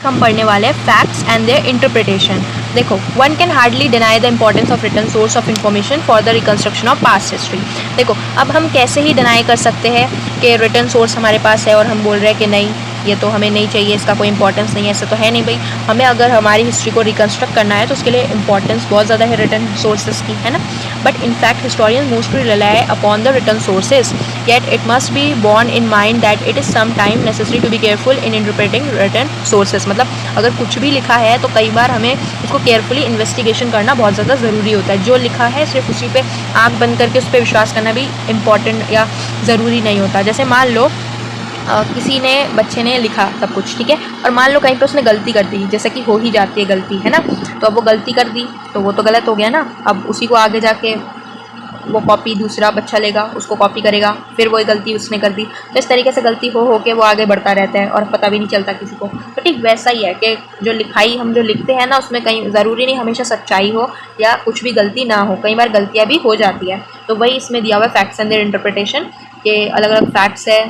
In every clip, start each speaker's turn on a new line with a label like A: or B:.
A: हम पढ़ने वाले हैं फैक्ट्स एंड देयर इंटरप्रिटेशन। देखो, one can hardly deny the importance of written source of information for the reconstruction of past history. देखो, अब हम कैसे ही डिनाई कर सकते हैं कि रिटन सोर्स हमारे पास है और हम बोल रहे हैं कि नहीं, ये तो हमें नहीं चाहिए, इसका कोई इंपॉर्टेंस नहीं है। ऐसा तो है नहीं भाई, हमें अगर हमारी हिस्ट्री को रिकंस्ट्रक्ट करना है तो उसके लिए इंपॉर्टेंस बहुत ज़्यादा है रिटन सोर्सेज की, है ना। But in fact historians mostly rely upon the written sources, yet it must be borne in mind that it is some time necessary to be careful in interpreting written sources. मतलब अगर कुछ भी लिखा है तो कई बार हमें उसको केयरफुली इन्वेस्टिगेशन करना बहुत ज़्यादा ज़रूरी होता है। जो लिखा है सिर्फ उसी पे आँख बंद करके उस पर विश्वास करना भी इम्पॉर्टेंट या ज़रूरी नहीं होता। जैसे मान लो किसी ने, बच्चे ने लिखा सब कुछ, ठीक है, और मान लो कहीं पे उसने गलती कर दी, जैसे कि हो ही जाती है गलती, है ना। तो अब वो गलती कर दी तो वो तो गलत हो गया ना। अब उसी को आगे जाके वो कॉपी दूसरा बच्चा लेगा, उसको कॉपी करेगा, फिर वही गलती उसने कर दी। तो इस तरीके से गलती हो के वो आगे बढ़ता रहता है और पता भी नहीं चलता किसी को। तो ठीक वैसा ही है कि जो लिखाई हम जो लिखते हैं ना, उसमें कहीं ज़रूरी नहीं हमेशा सच्चाई हो या कुछ भी गलती ना हो, कई बार गलतियाँ भी हो जाती है। तो वही इसमें दिया हुआ है फैक्ट्स एंड देयर इंटरप्रिटेशन, के अलग अलग फैक्ट्स है,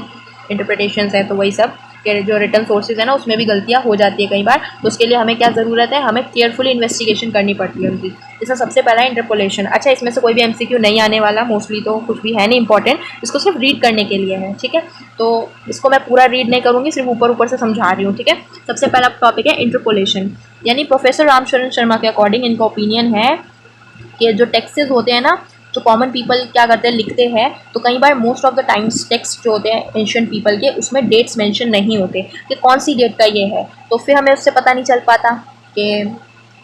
A: इंटरप्रिटेशंस है। तो वही सब के जो रिटर्न सोर्सेज है ना, उसमें भी गलतियाँ हो जाती है कई बार। तो उसके लिए हमें क्या ज़रूरत है, हमें केयरफुली इन्वेस्टिगेशन करनी पड़ती है उनकी। इसमें सबसे पहला है इंटरपोलेशन। अच्छा, इसमें से कोई भी एमसीक्यू नहीं आने वाला, मोस्टली तो कुछ भी है नहीं इंपॉर्टेंट, इसको सिर्फ रीड करने के लिए है, ठीक है। तो इसको मैं पूरा रीड नहीं करूँगी, सिर्फ ऊपर ऊपर से समझा रही हूँ, ठीक है। सबसे पहला टॉपिक है इंटरपोलेशन, यानी प्रोफेसर रामशरण शर्मा के अकॉर्डिंग इनका ओपिनियन है कि जो टेक्सेस होते हैं ना, जो कॉमन पीपल क्या करते हैं, लिखते हैं, तो कई बार most of the times text जो होते हैं एंशिएंट पीपल के, उसमें डेट्स मेंशन नहीं होते कि कौन सी डेट का ये है। तो फिर हमें उससे पता नहीं चल पाता कि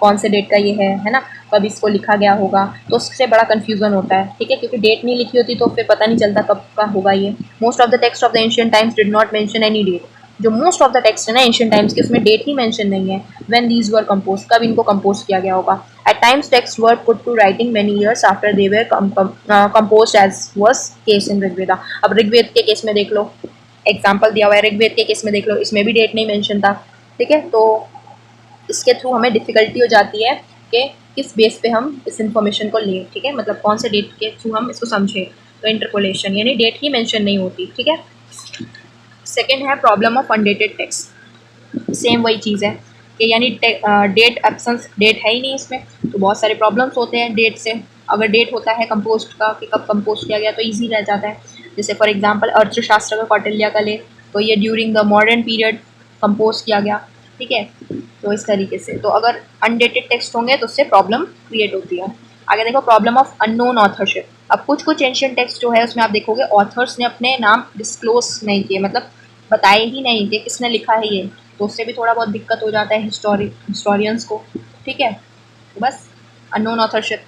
A: कौन से डेट का ये है ना, कब इसको लिखा गया होगा। तो उससे बड़ा कन्फ्यूज़न होता है, ठीक है, क्योंकि डेट नहीं लिखी होती तो फिर पता नहीं चलता कब का होगा ये। Most of the text of the ancient times did not mention any date. जो मोस्ट ऑफ द टेक्स्ट है ना एंशिएंट टाइम्स के, उसमें डेट ही मेंशन नहीं है। व्हेन दीज वर कंपोज, कब इनको कंपोज किया गया होगा। At times texts were put to writing many years after they were composed, as was case in Rigveda. अब ऋग्वेद के केस में देख लो, एग्जाम्पल दिया हुआ है, ऋग्वेद के केस में देख लो, इसमें भी डेट नहीं मेंशन था, ठीक है। तो इसके थ्रू हमें डिफ़िकल्टी हो जाती है कि किस बेस पे हम इस इंफॉर्मेशन को लें, ठीक है, मतलब कौन से डेट के थ्रू हम इसको समझें। तो इंटरपोलेशन यानी डेट ही मेंशन नहीं होती, ठीक है। सेकेंड है problem of undated text. Same वही चीज़ है कि यानी डेट एब्सेंस, डेट है ही नहीं इसमें, तो बहुत सारे प्रॉब्लम्स होते हैं डेट से। अगर डेट होता है कंपोस्ट का कि कब कंपोस्ट किया गया तो इजी रह जाता है। जैसे फॉर एग्जांपल अर्थशास्त्र का कौटिल्य का ले, तो ये during the modern period compose किया गया, ठीक है। तो इस तरीके से तो अगर अनडेटेड टेक्स्ट होंगे तो उससे प्रॉब्लम क्रिएट होती है। आगे देखो प्रॉब्लम ऑफ अननोन ऑथरशिप। अब कुछ एंशिएंट टेक्स्ट जो है उसमें आप देखोगे ऑथर्स ने अपने नाम डिस्क्लोज नहीं किए, मतलब बताए ही नहीं कि किसने लिखा है ये, तो उससे भी थोड़ा बहुत दिक्कत हो जाता है हिस्टोरियंस को, ठीक है। तो बस अननोन ऑथरशिप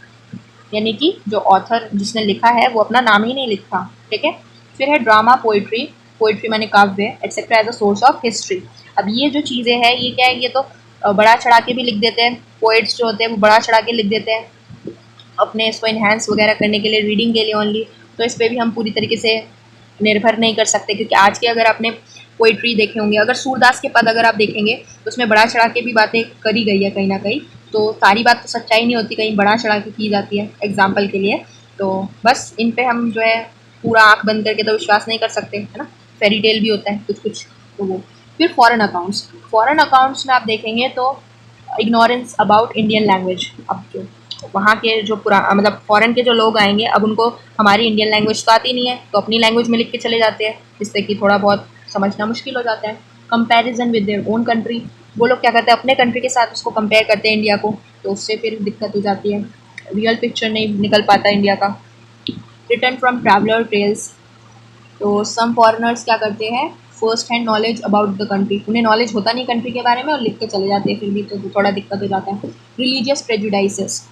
A: यानी कि जो ऑथर जिसने लिखा है वो अपना नाम ही नहीं लिखा, ठीक है। फिर है ड्रामा, पोइट्री, पोइट्री माने काव्य etcetera as a source of history. अब ये जो चीज़ें हैं ये क्या है, ये तो बड़ा चढ़ा के भी लिख देते हैं, पोइट्स जो होते हैं वो बड़ा चढ़ा के लिख देते हैं अपने इसको इन्हेंस वगैरह करने के लिए, रीडिंग के लिए ओनली। तो इस पर भी हम पूरी तरीके से निर्भर नहीं कर सकते, क्योंकि आज के अगर आपने पोइट्री देखे होंगे, अगर सूरदास के पद अगर आप देखेंगे तो उसमें बड़ा चढ़ा के भी बातें करी गई है कहीं ना कहीं। तो सारी बात तो सच्चाई नहीं होती, कहीं बड़ा चढ़ा के की जाती है एग्जाम्पल के लिए। तो बस इन पे हम जो है पूरा आँख बंद करके तो विश्वास नहीं कर सकते, है ना। फेरी टेल भी होता है कुछ कुछ, तो वो। फिर फॉरेन अकाउंट्स, फॉरेन अकाउंट्स में आप देखेंगे तो इग्नोरेंस अबाउट इंडियन लैंग्वेज। अब जो वहाँ के जो मतलब फॉरेन के जो लोग आएंगे, अब उनको हमारी इंडियन लैंग्वेज तो आती नहीं है, तो अपनी लैंग्वेज में लिख के चले जाते हैं, जिससे कि थोड़ा बहुत समझना मुश्किल हो जाता है। Comparison with their own country, वो लोग क्या करते हैं अपने कंट्री के साथ उसको कंपेयर करते हैं इंडिया को, तो उससे फिर दिक्कत हो जाती है, रियल पिक्चर नहीं निकल पाता इंडिया का। रिटर्न फ्रॉम ट्रैवलर टेल्स, तो सम फॉरेनर्स क्या करते हैं first hand knowledge about the country, उन्हें नॉलेज होता नहीं कंट्री के बारे में और लिख के चले जाते हैं फिर भी, तो थोड़ा दिक्कत हो जाता है। रिलीजियस प्रेजुडाइसेस,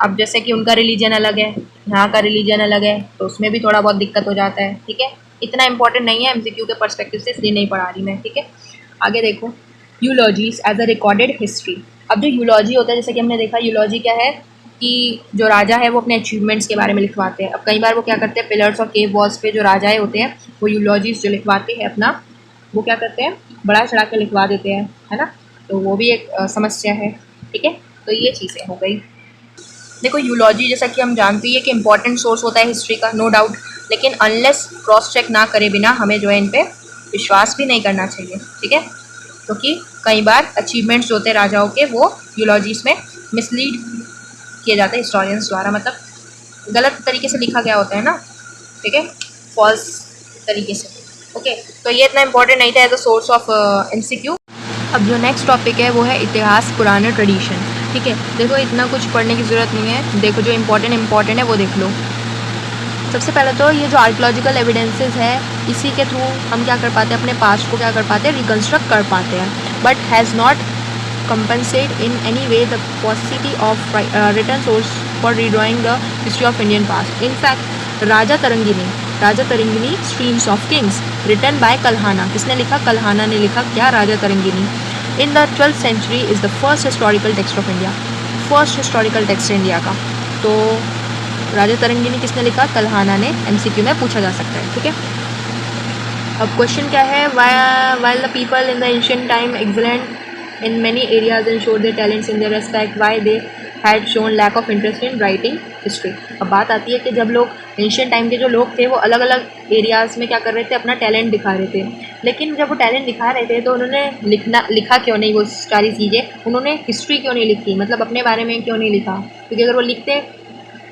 A: अब जैसे कि उनका रिलीजन अलग है, यहाँ का रिलीजन अलग है, तो उसमें भी थोड़ा बहुत दिक्कत हो जाता है, ठीक है। इतना इंपॉर्टेंट नहीं है एमसीक्यू के पर्सपेक्टिव से, इसलिए नहीं पढ़ा रही मैं, ठीक है। आगे देखो यूलॉजीज एज अ रिकॉर्डेड हिस्ट्री। अब जो यूलॉजी होता है, जैसे कि हमने देखा यूलॉजी क्या है कि जो राजा है वो अपने अचीवमेंट्स के बारे में लिखवाते हैं। अब कई बार वो क्या करते हैं पिलर्स और केव वॉल्स पे जो राजाएँ होते हैं वो यूलॉजीज जो लिखवाते हैं अपना, वो क्या करते हैं बड़ा चढ़ा के लिखवा देते हैं, है ना। तो वो भी एक समस्या है, ठीक है। तो ये चीज़ें हो गई। देखो यूलॉजी जैसा कि हम जानते हैं कि इंपॉर्टेंट सोर्स होता है हिस्ट्री का, नो डाउट, लेकिन अनलेस क्रॉस चेक ना करे बिना हमें जो है इन पे विश्वास भी नहीं करना चाहिए, ठीक है। क्योंकि कई बार अचीवमेंट्स जो होते हैं राजाओं के वो यूलॉजीज में मिसलीड किए जाते हैं हिस्टोरियंस द्वारा, मतलब गलत तरीके से लिखा गया होता है ना, ठीक है, फॉल्स तरीके से। ओके, तो ये इतना इंपॉर्टेंट नहीं था as a source of MCQ. अब जो नेक्स्ट टॉपिक है वो है इतिहास, पुराने ट्रेडिशन। ठीक है, देखो इतना कुछ पढ़ने की ज़रूरत नहीं है, देखो जो इम्पोर्टेंट है वो देख लो। सबसे पहले तो ये जो आर्कियोलॉजिकल एविडेंसेस है, इसी के थ्रू हम क्या कर पाते हैं, अपने पास्ट को क्या कर पाते हैं, रिकन्स्ट्रक्ट कर पाते हैं, but has not compensate in any way the paucity of written source for redrawing the history of Indian past. In fact, Raja Tarangini streams of kings written by Kalhana, किसने लिखा, कल्हाना ने लिखा क्या, राजा Tarangini, in the 12th century is the first historical text of India, first historical text India का। तो राजा तरंगिनी किसने लिखा, कल्हाना ने, MCQ में पूछा जा सकता है। ठीक है, अब क्वेश्चन क्या है, while the people in the ancient time excellent in many areas and showed their talents in their respect, why they had shown lack of interest in writing history। अब बात आती है कि जब लोग एंशियंट टाइम के जो लोग थे वो अलग अलग एरियाज़ में क्या कर रहे थे, अपना टैलेंट दिखा रहे थे, लेकिन जब वो टैलेंट दिखा रहे थे तो उन्होंने लिखा क्यों नहीं, वो सारी चीज़ें उन्होंने हिस्ट्री क्यों नहीं लिखी, मतलब अपने बारे में क्यों नहीं लिखा, क्योंकि अगर वो लिखते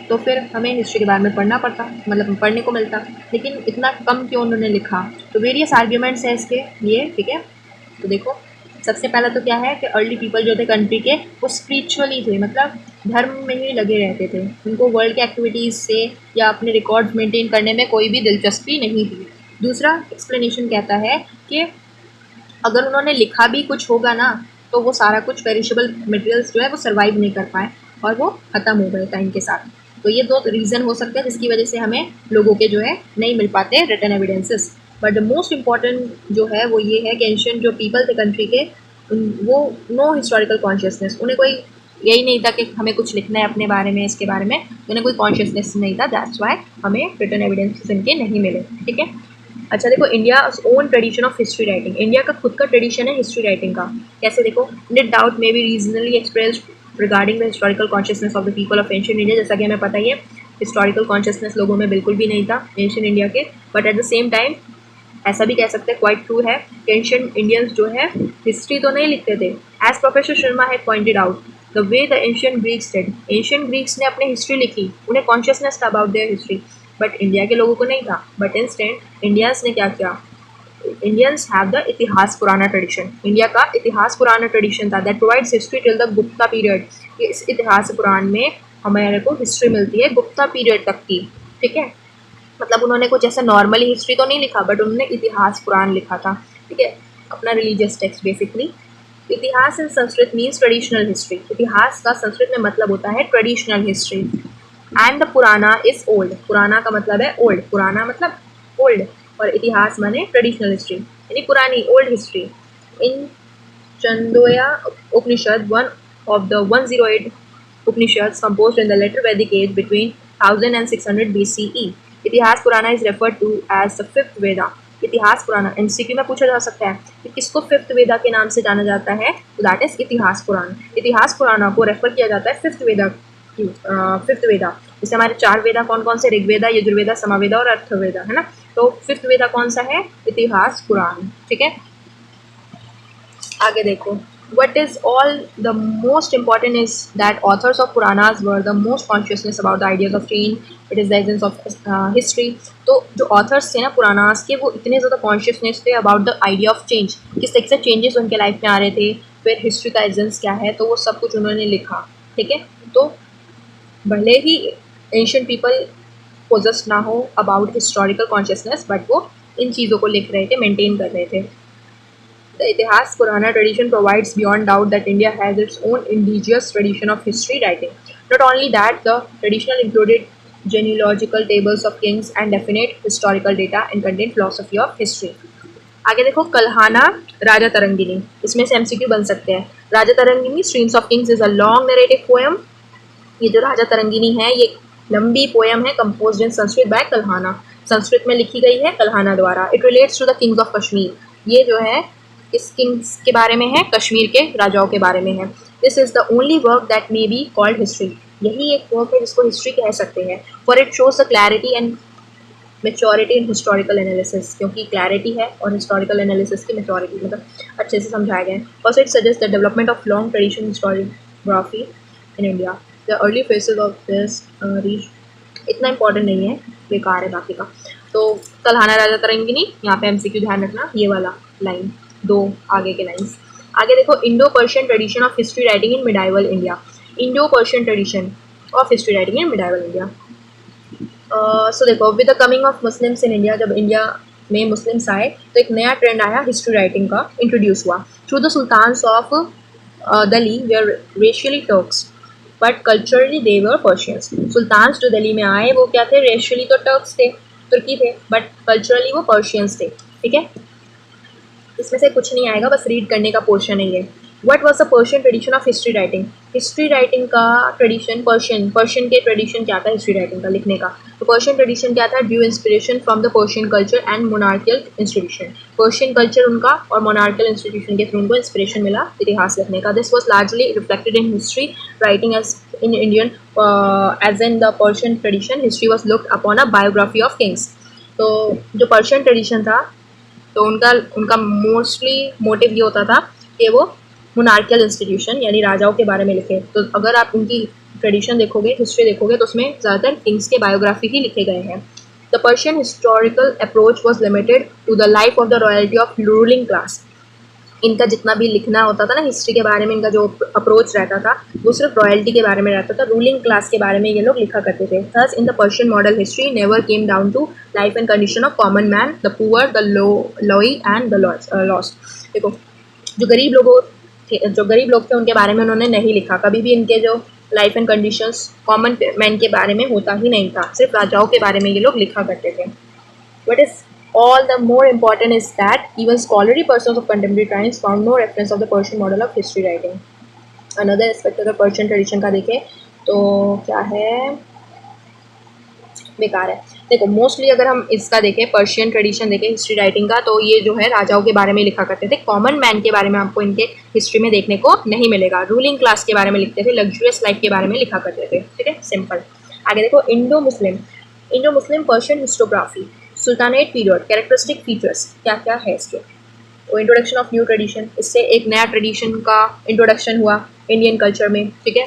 A: तो फिर हमें हिस्ट्री के बारे में पढ़ना पड़ता, मतलब पढ़ने को मिलता, लेकिन इतना कम क्यों उन्होंने लिखा। तो वेरियस आर्ग्यूमेंट्स है इसके लिए। ठीक है, तो देखो सबसे पहला तो क्या है कि अर्ली पीपल जो थे कंट्री के, वो स्पिरिचुअली थे, मतलब धर्म में ही लगे रहते थे, उनको वर्ल्ड के एक्टिविटीज़ से या अपने रिकॉर्ड्स मेंटेन करने में कोई भी दिलचस्पी नहीं थी। दूसरा एक्सप्लेनेशन कहता है कि अगर उन्होंने लिखा भी कुछ होगा ना, तो वो सारा कुछ पेरिशेबल मटेरियल्स जो है वो सर्वाइव नहीं कर पाए और वो ख़त्म हो गए टाइम के साथ। तो ये दो रीज़न हो सकते हैं जिसकी वजह से हमें लोगों के जो है नहीं मिल पाते written evidences. But the most important जो है वो ये है कि एंशिएंट जो पीपल थे कंट्री के, वो नो हिस्टोरिकल कॉन्शियसनेस, उन्हें कोई यही नहीं था कि हमें कुछ लिखना है अपने बारे में, इसके बारे में उन्हें कोई कॉन्शियसनेस नहीं था, दैट्स वाई हमें रिटन एविडेंसेस इनके नहीं मिले। ठीक है, अच्छा देखो, India own tradition of history writing, India का खुद का ट्रेडिशन है हिस्ट्री राइटिंग का। कैसे देखो, no doubt may be reasonably expressed regarding the historical consciousness of the people of ancient India. जैसा कि हमें पता ही है हिस्टोरिकल कॉन्शियसनेस लोगों में बिल्कुल भी नहीं था एंशिएंट इंडिया के, but at the same time ऐसा भी कह सकते हैं, क्वाइट ट्रू है कि एंशिएंट इंडियंस जो है हिस्ट्री तो नहीं लिखते थे। As professor Sharma had pointed out the way the ancient Greeks did, ancient Greeks ने अपने हिस्ट्री लिखी, उन्हें कॉन्शियसनेस था about their history, but India के लोगों को नहीं था। बट इंस्टेंट इंडियंस ने क्या किया, इंडियंस हैव द इतिहास पुराना ट्रेडिशन, इंडिया का इतिहास पुराना ट्रेडिशन था that provides history till the Gupta period. इस इतिहास पुराण में हमारे को हिस्ट्री मिलती है गुप्ता पीरियड तक की। ठीक है, मतलब उन्होंने कुछ ऐसा नॉर्मली हिस्ट्री तो नहीं लिखा, बट उन्होंने इतिहास पुराण लिखा था। ठीक है, अपना रिलीजियस टेक्स्ट बेसिकली। इतिहास इन संस्कृत मीन्स ट्रेडिशनल हिस्ट्री, इतिहास का संस्कृत में मतलब होता है ट्रेडिशनल हिस्ट्री। एंड द पुराना इज ओल्ड, पुराना का मतलब है ओल्ड, पुराना मतलब ओल्ड, और इतिहास माने ट्रेडिशनल हिस्ट्री यानी पुरानी old history. In Chandogya Upanishad, one of the 108 Upanishads composed in the later Vedic age between 1000 and 600 BCE. इतिहास पुराना is referred to as the fifth Veda. इतिहास पुराना MCQ में पूछा जा सकता है कि किसको फिफ्थ वेदा के नाम से जाना जाता है, तो दैट इज इतिहास पुराण। इतिहास पुराना को रेफर किया जाता है फिफ्थ वेदा, फिफ्थ वेदा। जैसे हमारे चार वेदा कौन कौन से, ऋग्वेदा, यजुर्वेदा, समावेदा और अर्थवेदा, है ना। तो फिफ्थ वेदा कौन सा है, इतिहास पुराण। ठीक है, आगे देखो, what is all the most important is that authors of Puranas were the most consciousness about the ideas of change, it is the essence of history। तो जो authors थे ना पुरानास के, वो इतने ज़्यादा consciousness थे about the idea of change, किस तरीके से changes उनके लाइफ में आ रहे थे, फिर हिस्ट्री का एसेंस क्या है, तो वो सब कुछ उन्होंने लिखा। ठीक है, तो भले ही एंशिएंट पीपल पोजेस ना हो अबाउट हिस्टोरिकल कॉन्शियसनेस, बट वो इन चीज़ों को लिख रहे थे, मेंटेन कर रहे थे। The Itihas Purana tradition provides beyond doubt that India has its own indigenous tradition of history writing. Not only that, the tradition included genealogical tables of kings and definite historical data and contained philosophy of history. आगे देखो, कल्हाना, राजा तरंगिनी, इसमें से MCQ बन सकते हैं। Rajatarangini streams of kings is a long narrative poem. ये जो Rajatarangini है ये लंबी पोएम है, composed in Sanskrit by Kalhana, Sanskrit में लिखी गई है कल्हाना द्वारा। It relates to the kings of Kashmir, ये जो है इस किंग्स के बारे में है, कश्मीर के राजाओं के बारे में है। This is the only work that may be called history, यही एक वर्क है जिसको हिस्ट्री कह सकते हैं। For it shows the clarity and maturity in historical analysis, क्योंकि क्लैरिटी है और हिस्टोरिकल एनालिसिस की मेच्योरिटी, मतलब अच्छे से समझाया गया है. Also it suggest the development of long tradition historiography in India. The early faces of this reach. इतना इंपॉर्टेंट नहीं है, बेकार है बाकी का. तो तलहाना राजा तरंगिनी, यहाँ पे एमसीक्यू ध्यान रखना, ये वाला लाइन, दो आगे के लाइन्स. आगे देखो, Indo Persian tradition of history writing in medieval India. Indo Persian tradition of history writing in medieval India. So देखो, with the coming of Muslims in India, जब इंडिया में मुस्लिम्स आए तो एक नया ट्रेंड आया, हिस्ट्री राइटिंग का introduce हुआ. Through the sultans of Delhi were racially Turks but culturally they were Persians. Sultans जो दिल्ली में आए वो क्या थे, रेशियली तो टर्क्स थे, तुर्की थे, बट कल्चरली वो पर्शियंस थे. ठीक है, इसमें से कुछ नहीं आएगा, बस रीड करने का पोर्शन है ये. What was the Persian tradition of history writing. History writing का ट्रेडिशन, पर्शियन के ट्रेडिशन क्या था हिस्ट्री राइटिंग का लिखने का. तो पर्शियन ट्रेडिशन क्या था, due inspiration from the Persian culture and monarchial institution. Persian culture उनका और मोनार्कियल इंस्टीट्यूशन के थ्रू उनको इंस्पिरेशन मिला इतिहास लिखने का. This was largely reflected in history writing as in Indian as in the Persian tradition. History was looked upon a biography of kings. तो जो पर्शियन ट्रेडिशन था तो उनका मोस्टली मोटिव ये होता था कि वो मोनार्कियल इंस्टीट्यूशन यानी राजाओं के बारे में लिखे. तो अगर आप उनकी ट्रेडिशन देखोगे, हिस्ट्री देखोगे, तो उसमें ज़्यादातर किंग्स के बायोग्राफी ही लिखे गए हैं. The Persian historical approach was limited to the life of the royalty of ruling class. इनका जितना भी लिखना होता था ना हिस्ट्री के बारे में, इनका जो अप्रोच रहता था वो सिर्फ रॉयल्टी के बारे में रहता था, रूलिंग क्लास के बारे में ये लोग लिखा करते थे. Thus in the Persian model history never came down to life and condition of common man, the poor, the lowly and the lost. देखो, जो गरीब लोग थे उनके बारे में उन्होंने नहीं लिखा कभी भी. इनके जो life and conditions common man के बारे में होता ही नहीं था, सिर्फ राजाओं के बारे में ये लोग लिखा करते थे. What is all the more important is that even scholarly persons of contemporary times found no reference of the Persian model of history writing. Another aspect अगर Persian tradition का देखें तो क्या है, बेकार है. देखो, मोस्टली अगर हम इसका देखें, पर्शियन ट्रेडिशन देखें हिस्ट्री राइटिंग का, तो ये जो है राजाओं के बारे में लिखा करते थे. कॉमन मैन के बारे में आपको इनके हिस्ट्री में देखने को नहीं मिलेगा. रूलिंग क्लास के बारे में लिखते थे, लग्जरियस लाइफ के बारे में लिखा करते थे. ठीक है, सिंपल. आगे देखो, Indo Muslim Persian historiography sultanate period, characteristic features क्या क्या है इसके. तो इंट्रोडक्शन ऑफ न्यू ट्रेडिशन, इससे एक नया ट्रेडिशन का इंट्रोडक्शन हुआ इंडियन कल्चर में. ठीक है,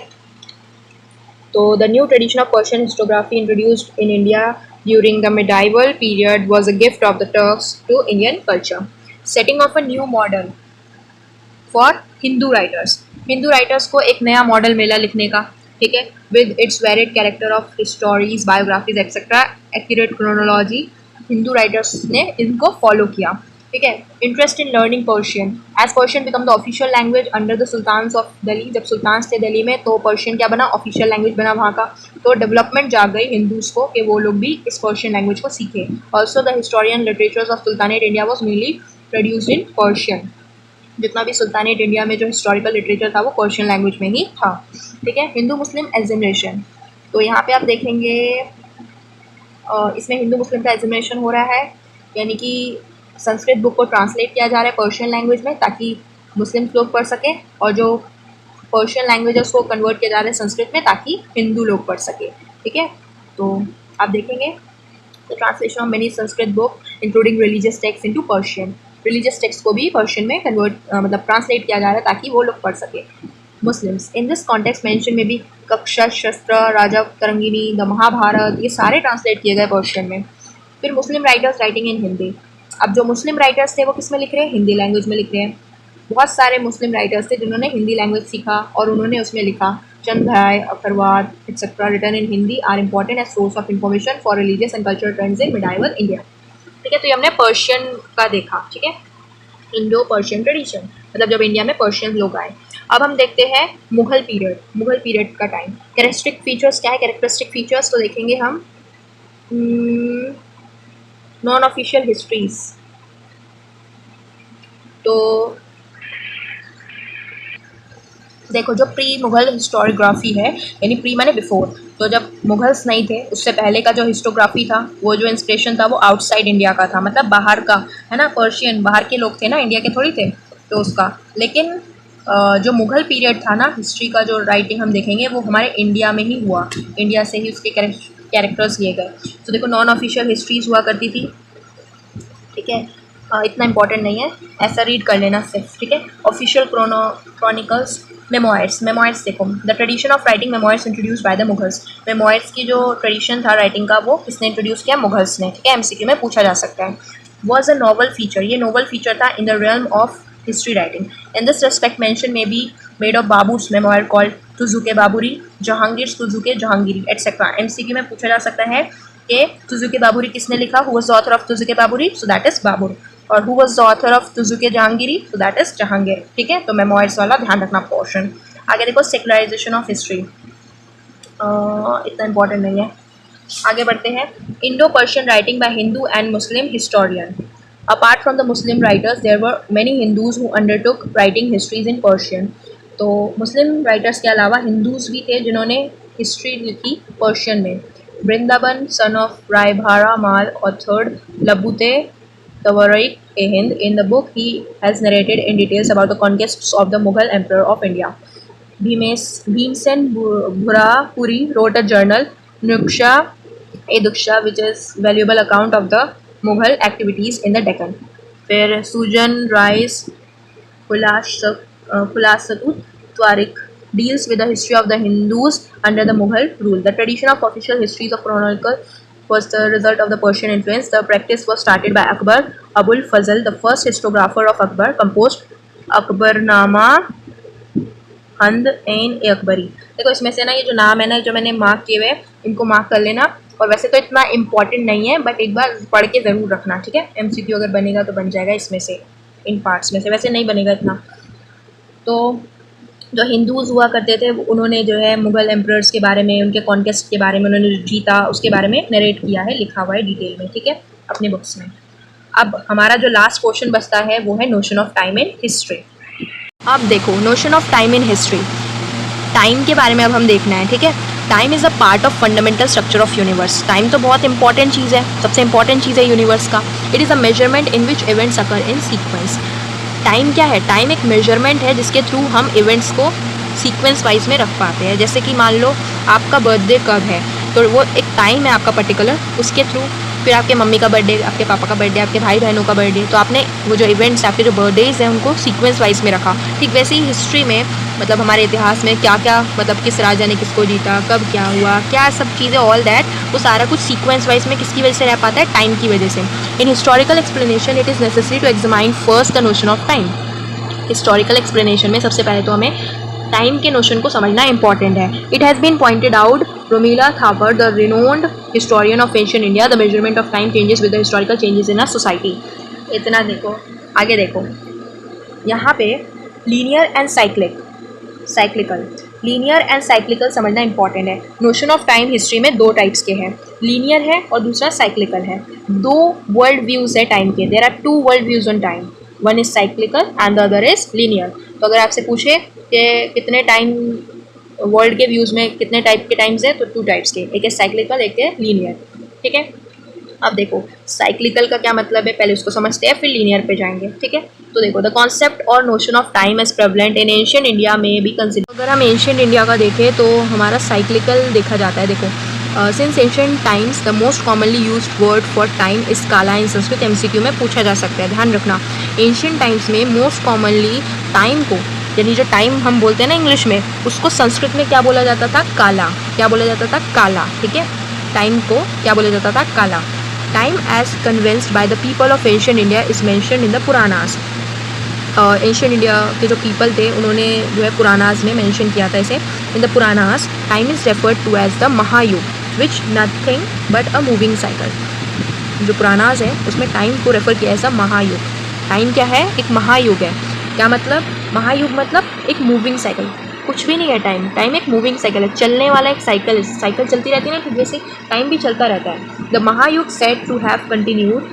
A: तो the new tradition of Persian historiography introduced in India during the medieval period was a gift of the Turks to Indian culture. Setting of a new model for Hindu writers को एक नया मॉडल मिला लिखने का. ठीक है, with its varied character of stories, biographies etcetera, accurate chronology. Hindu writers ने इनको फॉलो किया. ठीक है, interest in learning Persian as Persian become the official language under the sultans of Delhi. जब सुल्तान्स थे दिल्ली में तो पर्शियन क्या बना, ऑफिशियल लैंग्वेज बना वहाँ का. तो डेवलपमेंट जाग गई हिंदूज को कि वो लोग भी इस पर्शियन लैंग्वेज को सीखे. Also the historian literatures of sultanate India was mainly produced in Persian. जितना भी सुल्तानेट इंडिया में जो हिस्टोरिकल लिटरेचर था वो पर्शियन लैंग्वेज में ही था. ठीक है, हिंदू मुस्लिम एग्जामिनेशन, तो यहाँ पे आप देखेंगे इसमें हिंदू मुस्लिम का एग्जामिनेशन हो रहा है, यानी कि संस्कृत बुक को ट्रांसलेट किया जा रहा है पर्शियन लैंग्वेज में ताकि मुस्लिम लोग पढ़ सकें, और जो पर्शियन लैंग्वेज है उसको कन्वर्ट किया जा रहा है संस्कृत में ताकि हिंदू लोग पढ़ सके. ठीक है, तो आप देखेंगे the translation of many Sanskrit book including religious text into Persian. Religious text को भी पर्शियन में कन्वर्ट मतलब ट्रांसलेट किया जा रहा है ताकि वो लोग पढ़ सके. Muslims in this context mention में भी कक्षा, शस्त्र, राजा तरंगिनी, द महाभारत, ये सारे ट्रांसलेट किए गए पर्शियन में. फिर मुस्लिम राइटर्स राइटिंग इन हिंदी. अब जो मुस्लिम राइटर्स थे वो किस में लिख रहे हैं, हिंदी लैंग्वेज में लिख रहे हैं. बहुत सारे मुस्लिम राइटर्स थे जिन्होंने हिंदी लैंग्वेज सीखा और उन्होंने उसमें लिखा. चंद्राय, अखरवाद etcetera written in Hindi are important as source of information for religious and cultural trends in medieval India. ठीक है, तो ये हमने पर्शियन का देखा. ठीक है, इंडो पर्शियन ट्रेडिशन मतलब जब इंडिया में पर्शियन लोग आए. अब हम देखते हैं मुगल पीरियड का टाइम. कैरेक्टरिस्टिक फीचर्स क्या है, कैरेक्टरिस्टिक फीचर्स तो देखेंगे हम नॉन ऑफिशियल हिस्ट्रीज. तो देखो, जो प्री मुगल हिस्टोरियोग्राफी है, यानी प्री माने बिफोर, तो जब मुगल्स नहीं थे उससे पहले का जो हिस्टोग्राफी था वो जो इंस्पिरेशन था वो आउटसाइड इंडिया का था, मतलब बाहर का है ना. पर्शियन बाहर के लोग थे ना, इंडिया के थोड़ी थे, तो उसका. लेकिन जो मुगल पीरियड था ना, हिस्ट्री का जो राइटिंग हम देखेंगे वो हमारे इंडिया में ही हुआ. इंडिया से ही उसके कैरेक्टर्स लिए गए। तो देखो नॉन ऑफिशियल हिस्ट्रीज हुआ करती थी, ठीक है, इतना इंपॉर्टेंट नहीं है, ऐसा रीड कर लेना सिर्फ, ठीक है। ऑफिशियल क्रॉनिकल्स, मेमोइर्स, मेमोइर्स देखो, the tradition of writing memoirs introduce by the Mughals. Memoirs की जो ट्रेडिशन था राइटिंग का वो किसने इंट्रोड्यूस किया? मुगल्स ने, ठीक है, एमसीक्यू में पूछा जा सकता है। वॉज अ नोवल फीचर, ये नोवल फीचर था in the realm of history writing. In this respect mention may be made of Babur's memoir called Tuzuk-e Baburi, Jahangir Tuzuk-e Jahangiri etcetera. MCQ में पूछा जा सकता है कि तुजुके बाबुरी किसने लिखा? Who was the author of Tuzuk-e Baburi? So that is Babur. और who was the author of Tuzuk-e Jahangiri? So that is Jahangir, ठीक है। तो मेमोइर्स वाला ध्यान रखना पोर्शन। आगे देखो सेकुलराइजेशन ऑफ हिस्ट्री, इतना इंपॉर्टेंट नहीं है, आगे बढ़ते हैं। Indo Persian writing by Hindu and Muslim historian. Apart from the Muslim writers there were many Hindus who undertook writing histories in Persian. तो मुस्लिम राइटर्स के अलावा हिंदूज भी थे जिन्होंने हिस्ट्री लिखी पर्शियन में। Vrindavan son of Raibhara Mal authored लबुते Tawarik a Hind. In the book, he has narrated in details about the conquests of the Mughal Emperor of India. Bhimsen Bhurapuri wrote a journal, Nuksha a Duksha, which is valuable account of the Mughal activities in the Deccan. फिर Sujan Rai's Khulasatut Twarik deals with the history of the Hindus under the Mughal rule. The tradition of official histories of chronicle was the result of the Persian influence. The practice was started by Akbar Abul Fazl, the first historiographer of Akbar, composed Akbarnama हंद एन ए अकबरी। देखो इसमें से ना ये जो नाम है ना जो मैंने मार्क किए हुए इनको मार्क कर लेना। और वैसे तो इतना इम्पॉर्टेंट नहीं है बट एक बार पढ़ के ज़रूर रखना, ठीक है। एमसीक्यू अगर बनेगा तो बन जाएगा इसमें से, इन पार्ट्स में से, वैसे नहीं बनेगा इतना। तो जो हिंदूज हुआ करते थे उन्होंने जो है मुग़ल एम्परर्स के बारे में, उनके कॉन्केस्ट के बारे में, उन्होंने जो जीता उसके बारे में नरेट किया है, लिखा हुआ है डिटेल में, ठीक है, अपने बुक्स में। अब हमारा जो लास्ट क्वेश्चन बचता है वो है notion of time in history. अब देखो notion of time in history, time के बारे में अब हम देखना है, ठीक है। Time is a part of fundamental structure of universe. Time तो बहुत इंपॉर्टेंट चीज़ है, सबसे इंपॉर्टेंट चीज़ है यूनिवर्स का। It is a measurement in which events occur in sequence. Time क्या है? टाइम एक मेजरमेंट है जिसके थ्रू हम इवेंट्स को सीक्वेंस वाइज में रख पाते हैं। जैसे कि मान लो आपका बर्थडे कब है, तो वो एक टाइम है आपका पर्टिकुलर, उसके थ्रू फिर आपके मम्मी का बर्थडे, आपके पापा का बर्थडे, आपके भाई बहनों का बर्थडे, तो आपने वो जो इवेंट्स आपके जो बर्थडेज हैं उनको सीक्वेंस वाइज में रखा। ठीक वैसे ही हिस्ट्री में मतलब हमारे इतिहास में क्या क्या मतलब किस राजा ने किसको जीता, कब क्या हुआ, क्या सब चीज़ें, ऑल दैट वो सारा कुछ सीक्वेंस वाइज में किसकी वजह से रह पाता है? टाइम की वजह से। In historical explanation it is necessary to examine first the notion of time. Historical explanation में सबसे पहले तो हमें टाइम के नोशन को समझना इंपॉर्टेंट है। It has been pointed out Romila Thapar the renowned historian of ancient India the measurement of time changes with the historical changes in a society. इतना देखो, आगे देखो, यहाँ पे linear and cyclical, linear and cyclical समझना इंपॉर्टेंट है। Notion of time history में दो टाइप्स के हैं, लीनियर है और दूसरा साइक्लिकल है। दो वर्ल्ड व्यूज़ है टाइम के, there are two world views on time, one is cyclical and the other is linear. तो अगर आपसे पूछे कि कितने टाइम वर्ल्ड के व्यूज़ में कितने टाइप के टाइम्स हैं, तो टू टाइप्स के, एक है साइक्लिकल, एक है लीनियर, ठीक है। अब देखो साइक्लिकल का क्या मतलब है, पहले उसको समझते हैं फिर लीनियर पे जाएंगे, ठीक है। तो देखो द कॉन्सेप्ट और notion of time as prevalent in ancient India में भी कंसिडर। अगर हम एंशिएंट इंडिया का देखें तो हमारा साइक्लिकल देखा जाता है। देखो since ancient times the most commonly used word for time is काला इन संस्कृत। एमसीक्यू में पूछा जा सकता है, ध्यान रखना। एंशिएंट टाइम्स में मोस्ट कॉमनली टाइम को, यानी जो टाइम हम बोलते हैं ना इंग्लिश में, उसको संस्कृत में क्या बोला जाता था? काला। क्या बोला जाता था? काला, ठीक है। टाइम को क्या बोला जाता था? काला। Time as convinced by the people of ancient India is mentioned in the Puranas. Ancient India के जो पीपल थे उन्होंने जो है पुरानास में मेंशन किया था इसे। In the Puranas time is referred to as the Mahayuga which nothing but a moving cycle. जो पुरानास है उसमें टाइम को रेफर किया एज अ महायुग। टाइम क्या है? एक महायुग है। क्या मतलब? महायुग मतलब एक मूविंग साइकिल, कुछ भी नहीं है टाइम। टाइम एक मूविंग साइकिल है, चलने वाला एक साइकिल है। साइकिल चलती रहती है ना, तो जैसे टाइम भी चलता रहता है। The Mahayuga said to have continued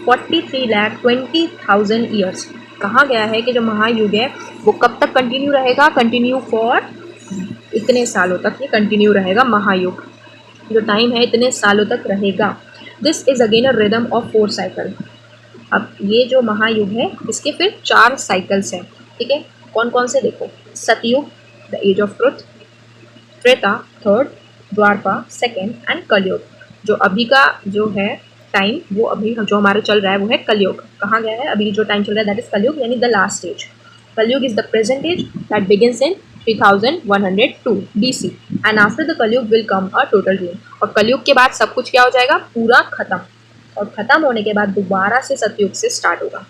A: 43,20,000 years. कहा गया है कि जो महायुग है वो कब तक कंटिन्यू रहेगा? कंटिन्यू फॉर इतने सालों तक ये कंटिन्यू रहेगा। महायुग जो टाइम है इतने सालों तक रहेगा। This is again a rhythm of 4 cycle. अब ये जो महायुग है इसके फिर 4 साइकिल्स हैं, ठीक है। कौन कौन से? देखो, Satyuga the age of truth, Treta third, द्वारपा सेकेंड एंड कलयुग। जो अभी का जो है टाइम, वो अभी जो हमारा चल रहा है वो है कलयुग। कहाँ गया है अभी जो टाइम चल रहा है, दैट इज कलयुग, यानी the last stage. Kaliyuga is the present age that begins in 3102 BC and after the Kaliyuga will come a total rule. और कलयुग के बाद सब कुछ क्या हो जाएगा, पूरा खत्म, और खत्म होने के बाद दोबारा से सतयुग से स्टार्ट होगा।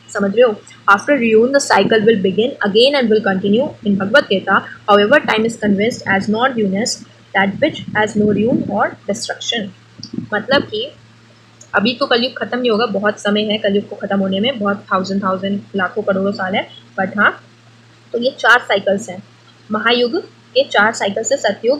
A: समझ रहे हो? After ruin the cycle will begin again and will continue in Bhagavad Gita. However time is conceived as not unless that which has no ruin or destruction. मतलब कि अभी तो कलयुग खत्म नहीं होगा, बहुत समय है कलयुग को खत्म होने में, बहुत थाउजेंड लाखों करोड़ों साल है। बट हाँ, तो ये 4 साइकिल्स हैं महायुग के, 4 साइकिल से सतयुग,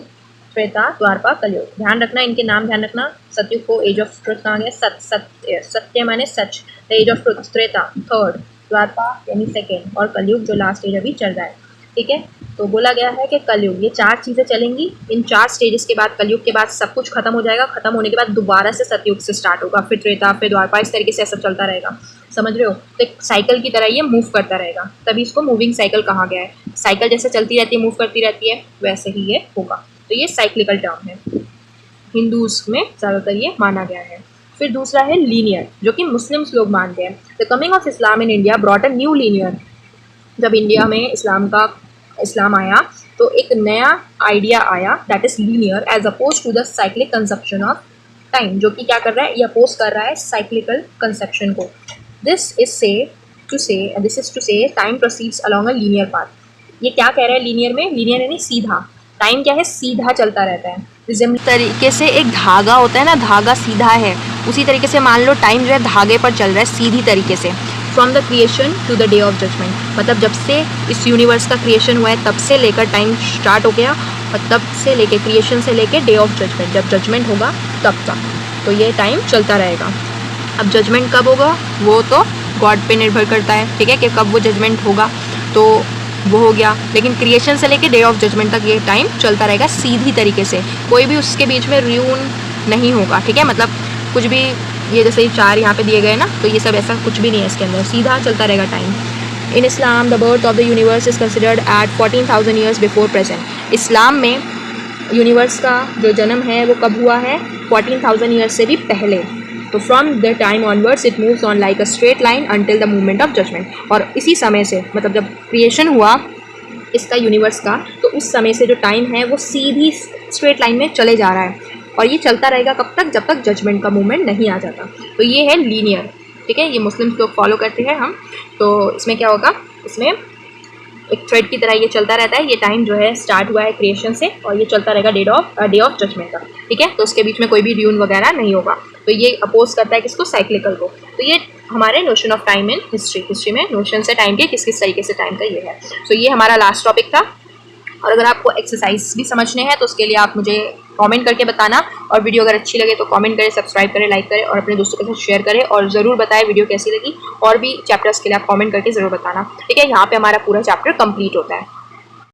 A: त्रेता, द्वारपा, कलयुग। ध्यान रखना, इनके नाम ध्यान रखना। सतयुग को एज ऑफ ट्रुथ कहा गया, सत्य माने सच, the age of truth, Treta third, द्वारपा यानी सेकेंड, और कलयुग जो लास्ट एज अभी चल रहा है। ठीक है, तो बोला गया है कि कलयुग, ये 4 चीज़ें चलेंगी। इन 4 स्टेजेस के बाद, कलयुग के बाद सब कुछ खत्म हो जाएगा। खत्म होने के बाद दोबारा से सतयुग से स्टार्ट होगा, फिर त्रेता, फिर द्वारपा, इस तरीके से सब चलता रहेगा। समझ रहे हो? तो एक साइकिल की तरह ये मूव करता रहेगा, तभी इसको मूविंग साइकिल कहा गया है। साइकिल जैसे चलती रहती है, मूव करती रहती है, वैसे ही ये होगा। तो ये साइक्लिकल टर्म है, हिंदूज में ज़्यादातर ये माना गया है। फिर दूसरा है लीनियर, जो कि मुस्लिम्स लोग मानते हैं। The coming of Islam in India brought a new linear. जब इंडिया में इस्लाम आया तो एक नया आइडिया आया, that is linear, as oppose to the cyclic conception of time, जो कि क्या कर रहा है, ये अपोज कर रहा है साइक्लिकल कंसेप्शन को। दिस इज टू से time proceeds along a linear path. ये क्या कह रहा है लीनियर में, लीनियर यानी सीधा, टाइम क्या है, सीधा चलता रहता है। तरीके से एक धागा होता है ना, धागा सीधा है, उसी तरीके से मान लो टाइम जो है धागे पर चल रहा है सीधी तरीके से। From the creation to the day of judgement, मतलब जब से इस यूनिवर्स का क्रिएशन हुआ है तब से लेकर टाइम स्टार्ट हो गया, और तब से लेके क्रिएशन से लेके डे ऑफ जजमेंट, जब जजमेंट होगा तब तक, तो ये टाइम चलता रहेगा। अब जजमेंट कब होगा वो तो गॉड पे निर्भर करता है, ठीक है, कि कब वो जजमेंट होगा, तो वो हो गया। लेकिन क्रिएशन से लेके डे ऑफ जजमेंट तक ये टाइम चलता रहेगा सीधी तरीके से, कोई भी उसके बीच में र्यून नहीं होगा। ठीक है, मतलब कुछ भी, ये जैसे ये 4 यहाँ पे दिए गए ना, तो ये सब ऐसा कुछ भी नहीं है इसके अंदर, सीधा चलता रहेगा time. In Islam the birth of the universe is considered at 14,000 years before present. Islam में यूनिवर्स का जो जन्म है वो कब हुआ है, 14,000 ईयर्स से भी पहले। तो from the time onwards it moves on like a straight line until the movement of judgement. और इसी समय से, मतलब जब क्रिएशन हुआ इसका यूनिवर्स का, तो उस समय से जो टाइम है वो सीधी स्ट्रेट लाइन में चले जा रहा है, और ये चलता रहेगा कब तक, जब तक जजमेंट का मूवमेंट नहीं आ जाता। तो ये है लीनियर। ठीक है, ये मुस्लिम्स लोग फॉलो करते हैं हम। तो इसमें क्या होगा, इसमें एक थ्रेड की तरह ये चलता रहता है। ये टाइम जो है स्टार्ट हुआ है क्रिएशन से, और ये चलता रहेगा डे ऑफ जजमेंट तक। ठीक है, तो उसके बीच में कोई भी ड्यून वगैरह नहीं होगा। तो ये अपोज करता है किसको, साइक्लिकल को। तो ये हमारे notion of time in history में नोशन से टाइम के किस किस तरीके से टाइम का ये है। तो ये हमारा लास्ट टॉपिक था। और अगर आपको एक्सरसाइज भी समझने हैं तो उसके लिए आप मुझे कमेंट करके बताना, और वीडियो अगर अच्छी लगे तो कमेंट करें, सब्सक्राइब करें, लाइक करें, और अपने दोस्तों के साथ शेयर करें, और ज़रूर बताएं वीडियो कैसी लगी। और भी चैप्टर्स के लिए आप कमेंट करके ज़रूर बताना। ठीक है, यहाँ पे हमारा पूरा चैप्टर कंप्लीट होता है।